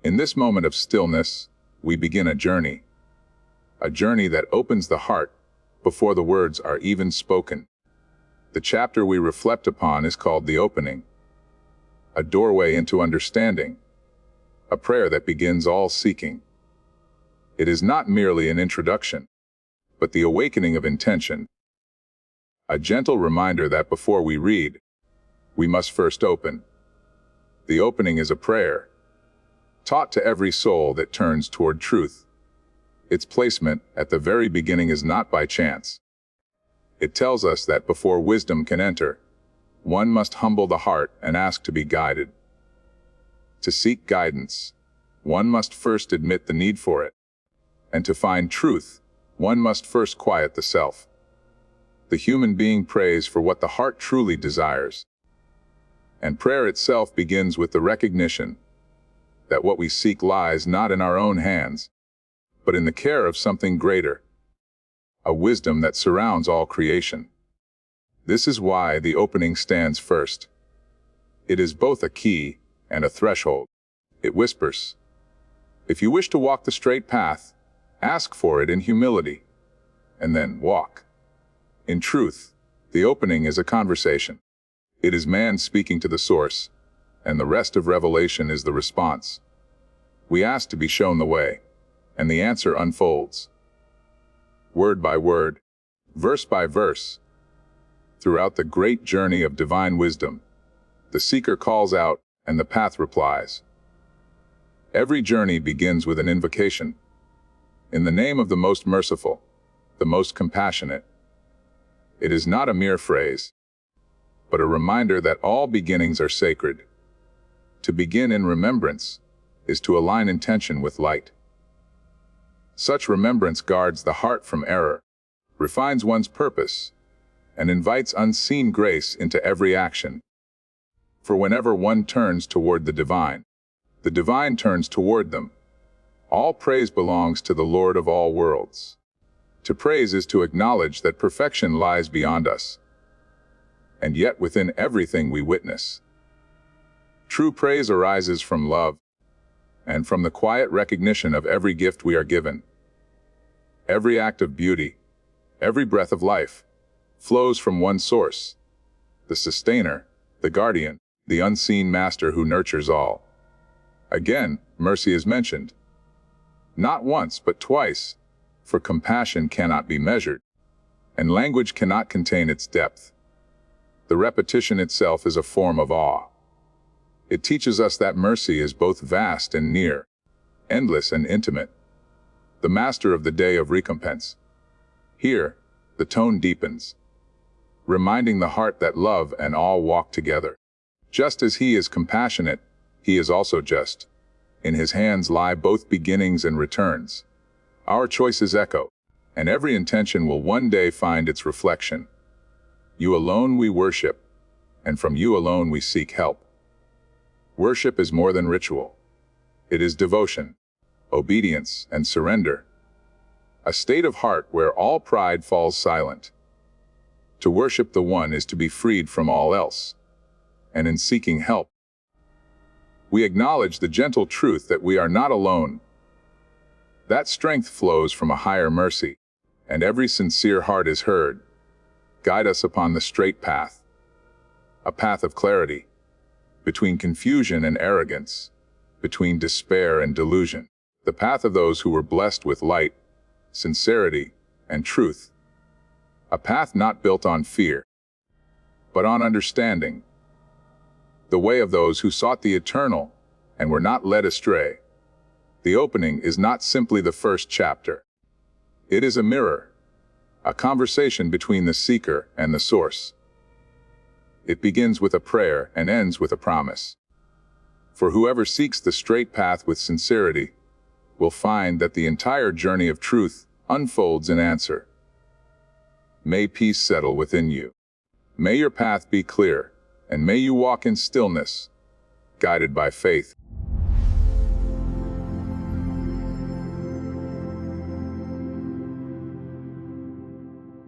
In this moment of stillness, we begin a journey that opens the heart before the words are even spoken. The chapter we reflect upon is called the opening, a doorway into understanding, a prayer that begins all seeking. It is not merely an introduction, but the awakening of intention, a gentle reminder that before we read, we must first open. The opening is a prayer, taught to every soul that turns toward truth. Its placement at the very beginning is not by chance. It tells us that before wisdom can enter, one must humble the heart and ask to be guided. To seek guidance, one must first admit the need for it. And to find truth, one must first quiet the self. The human being prays for what the heart truly desires. And prayer itself begins with the recognition that what we seek lies not in our own hands, but in the care of something greater, a wisdom that surrounds all creation. This is why the opening stands first. It is both a key and a threshold. It whispers, if you wish to walk the straight path, ask for it in humility, and then walk. In truth, the opening is a conversation. It is man speaking to the source, and the rest of revelation is the response. We ask to be shown the way, and the answer unfolds. Word by word, verse by verse. Throughout the great journey of divine wisdom, the seeker calls out, and the path replies. Every journey begins with an invocation. In the name of the most merciful, the most compassionate. It is not a mere phrase, but a reminder that all beginnings are sacred. To begin in remembrance is to align intention with light. Such remembrance guards the heart from error, refines one's purpose, and invites unseen grace into every action. For whenever one turns toward the divine turns toward them. All praise belongs to the Lord of all worlds. To praise is to acknowledge that perfection lies beyond us, and yet within everything we witness. True praise arises from love, and from the quiet recognition of every gift we are given. Every act of beauty, every breath of life, flows from one source, the sustainer, the guardian, the unseen master who nurtures all. Again, mercy is mentioned. Not once, but twice, for compassion cannot be measured, and language cannot contain its depth. The repetition itself is a form of awe. It teaches us that mercy is both vast and near, endless and intimate, the master of the day of recompense. Here, the tone deepens, reminding the heart that love and all walk together. Just as he is compassionate, he is also just. In his hands lie both beginnings and returns. Our choices echo, and every intention will one day find its reflection. You alone we worship, and from you alone we seek help. Worship is more than ritual. It is devotion, obedience, and surrender. A state of heart where all pride falls silent. To worship the One is to be freed from all else. And in seeking help, we acknowledge the gentle truth that we are not alone. That strength flows from a higher mercy, and every sincere heart is heard. Guide us upon the straight path, a path of clarity, between confusion and arrogance, between despair and delusion, the path of those who were blessed with light, sincerity, and truth. A path not built on fear, but on understanding. The way of those who sought the eternal and were not led astray. The opening is not simply the first chapter. It is a mirror, a conversation between the seeker and the source. It begins with a prayer and ends with a promise. For whoever seeks the straight path with sincerity will find that the entire journey of truth unfolds in answer. May peace settle within you. May your path be clear, and may you walk in stillness, guided by faith.